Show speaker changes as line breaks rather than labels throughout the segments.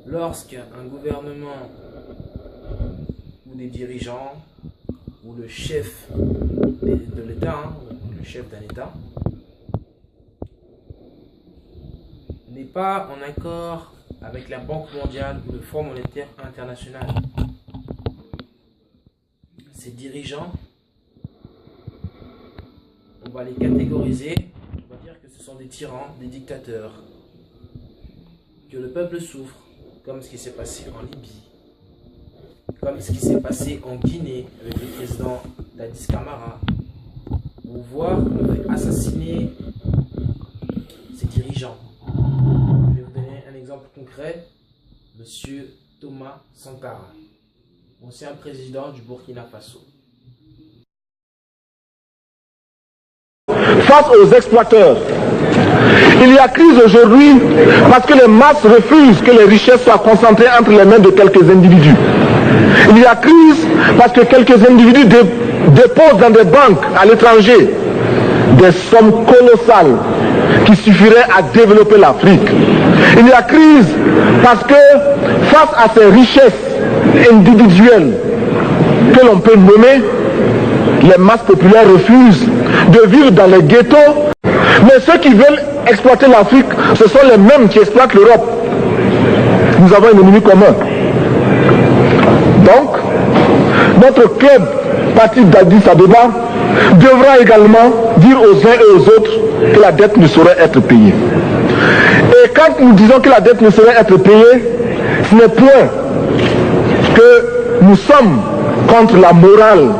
lorsqu'un gouvernement ou des dirigeants ou le chef de l'État, ou le chef d'un État, n'est pas en accord avec la Banque mondiale ou le Fonds monétaire international. Ces dirigeants, on va les catégoriser, on va dire que ce sont des tyrans, des dictateurs, que le peuple souffre, comme ce qui s'est passé en Libye, comme ce qui s'est passé en Guinée avec le président Dadis Camara, ou voir on fait assassiner ces dirigeants. Je vais vous donner un exemple concret, Monsieur Thomas Sankara, ancien président du Burkina Faso.
Face aux exploiteurs, il y a crise aujourd'hui parce que les masses refusent que les richesses soient concentrées entre les mains de quelques individus. Il y a crise parce que quelques individus déposent dans des banques à l'étranger des sommes colossales qui suffiraient à développer l'Afrique. Il y a crise parce que face à ces richesses individuelles que l'on peut nommer, les masses populaires refusent de vivre dans les ghettos, mais ceux qui veulent exploiter l'Afrique, ce sont les mêmes qui exploitent l'Europe. Nous avons un ennemi commun. Donc, notre club, parti d'Addis Abeba, devra également dire aux uns et aux autres que la dette ne saurait être payée. Et quand nous disons que la dette ne saurait être payée, ce n'est point que nous sommes contre la morale,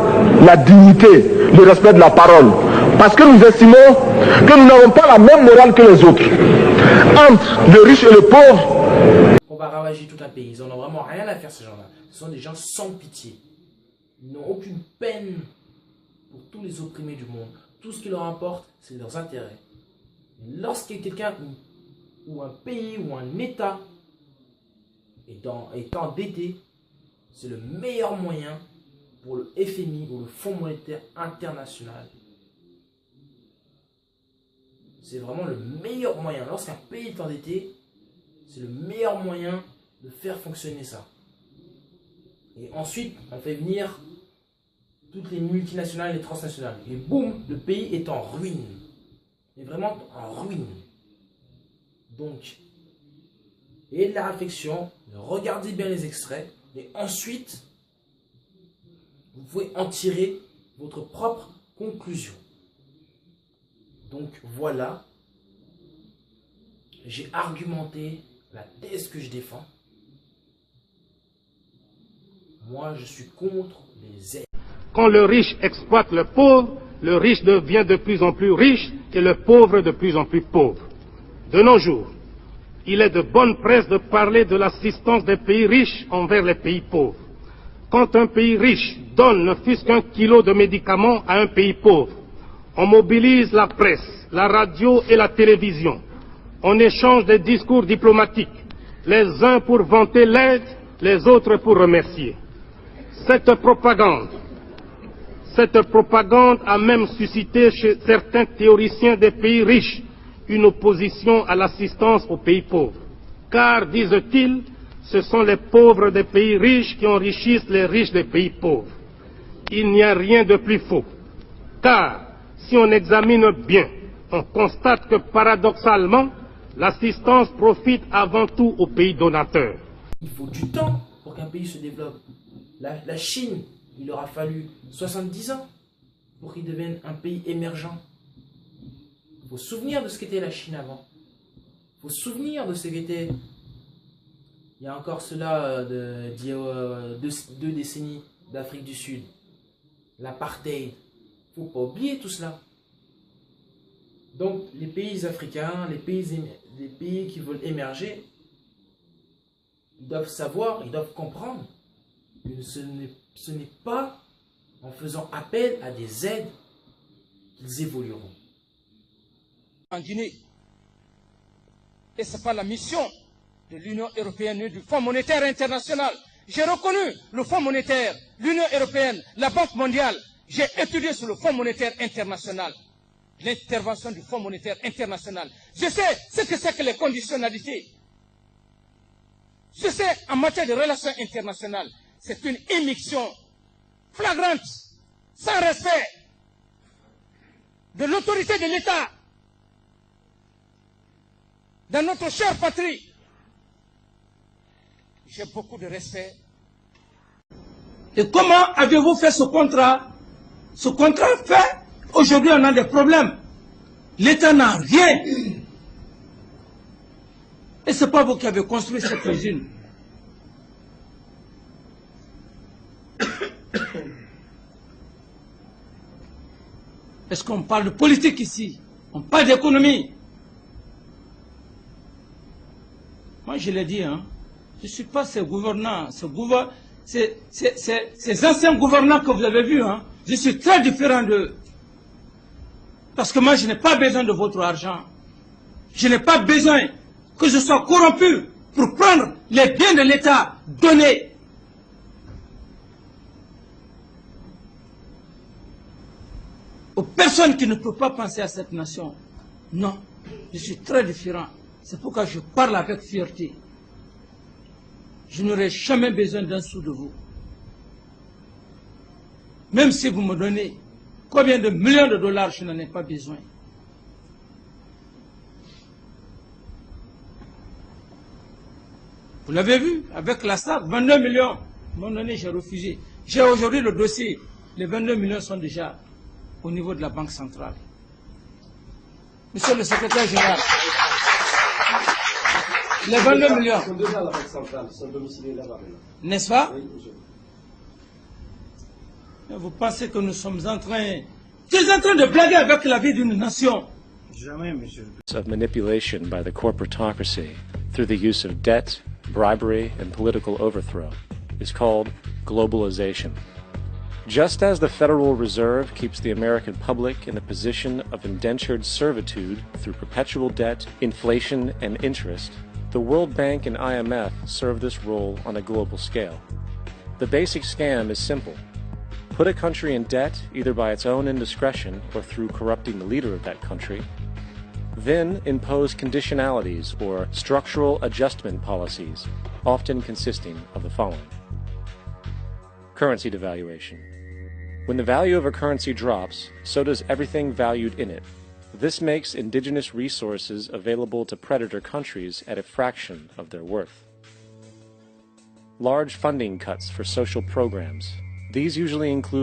la dignité, le respect de la parole. Parce que nous estimons que nous n'avons pas la même morale que les autres. Entre le riche et le pauvre,
on va ravager tout un pays. Ils n'en ont vraiment rien à faire, ces gens-là. Ce sont des gens sans pitié. Ils n'ont aucune peine pour tous les opprimés du monde. Tout ce qui leur importe, c'est leurs intérêts. Lorsque quelqu'un ou un pays ou un État est endetté, c'est le meilleur moyen pour le FMI ou le Fonds monétaire international. C'est vraiment le meilleur moyen. Lorsqu'un pays est endetté, c'est le meilleur moyen de faire fonctionner ça. Et ensuite, on fait venir toutes les multinationales et transnationales. Et boum, le pays est en ruine. Il est vraiment en ruine. Donc, ayez de la réflexion, regardez bien les extraits, et ensuite, vous pouvez en tirer votre propre conclusion. Donc voilà, j'ai argumenté la thèse que je défends. Moi, je suis contre les aides.
Quand le riche exploite le pauvre, le riche devient de plus en plus riche et le pauvre de plus en plus pauvre. De nos jours, il est de bonne presse de parler de l'assistance des pays riches envers les pays pauvres. Quand un pays riche donne ne fût-ce qu'un kilo de médicaments à un pays pauvre, on mobilise la presse, la radio et la télévision. On échange des discours diplomatiques, les uns pour vanter l'aide, les autres pour remercier. Cette propagande a même suscité chez certains théoriciens des pays riches une opposition à l'assistance aux pays pauvres. Car, disent-ils, ce sont les pauvres des pays riches qui enrichissent les riches des pays pauvres. Il n'y a rien de plus faux. Car, si on examine bien, on constate que paradoxalement, l'assistance profite avant tout aux pays donateurs.
Il faut du temps pour qu'un pays se développe. La Chine, il leur a fallu 70 ans pour qu'il devienne un pays émergent. Il faut se souvenir de ce qu'était la Chine avant. Il faut se souvenir de ce qu'était, il y a encore cela d'il y a 2 décennies d'Afrique du Sud. L'apartheid. Il ne faut pas oublier tout cela. Donc les pays africains, les pays qui veulent émerger, ils doivent savoir, ils doivent comprendre que ce n'est pas en faisant appel à des aides qu'ils évolueront.
En Guinée. Et ce n'est pas la mission de l'Union européenne et du Fonds monétaire international. J'ai reconnu le Fonds monétaire, l'Union européenne, la Banque mondiale. J'ai étudié sur le Fonds monétaire international, l'intervention du Fonds monétaire international. Je sais ce que c'est que les conditionnalités. Ceci, en matière de relations internationales, c'est une immixtion flagrante, sans respect de l'autorité de l'État dans notre chère patrie. J'ai beaucoup de respect.
Et comment avez-vous fait ce contrat? Ce contrat fait, aujourd'hui on a des problèmes. L'État n'a rien. Et ce n'est pas vous qui avez construit cette usine. Est-ce qu'on parle de politique ici? On parle d'économie. Moi je l'ai dit, hein, je ne suis pas ces gouvernants, ces anciens gouvernants que vous avez vus, hein, je suis très différent d'eux. Parce que moi je n'ai pas besoin de votre argent. Je n'ai pas besoin que je sois corrompu pour prendre les biens de l'État donnés. Aux personnes qui ne peuvent pas penser à cette nation. Non, je suis très différent. C'est pourquoi je parle avec fierté. Je n'aurai jamais besoin d'un sou de vous. Même si vous me donnez combien de millions de dollars, je n'en ai pas besoin. Vous l'avez vu, avec la SAC, 22 millions. Mon donné, j'ai refusé. J'ai aujourd'hui le dossier. Les 22 millions sont déjà au niveau de la Banque centrale. Monsieur le secrétaire général, les 22 millions. Ils sont déjà à la Banque centrale, ils sont domiciliés là-bas. N'est-ce pas? Oui, vous pensez que nous sommes en train... Tu es en train de blaguer avec la vie d'une nation. Jamais, monsieur.
Of manipulation by the corporatocracy through the use of debt, bribery, and political overthrow is called globalization. Just as the Federal Reserve keeps the American public in a position of indentured servitude through perpetual debt, inflation, and interest, the World Bank and IMF serve this role on a global scale. The basic scam is simple. Put a country in debt either by its own indiscretion or through corrupting the leader of that country, then impose conditionalities or structural adjustment policies, often consisting of the following. Currency devaluation. When the value of a currency drops, so does everything valued in it. This makes indigenous resources available to predator countries at a fraction of their worth. Large funding cuts for social programs. These usually include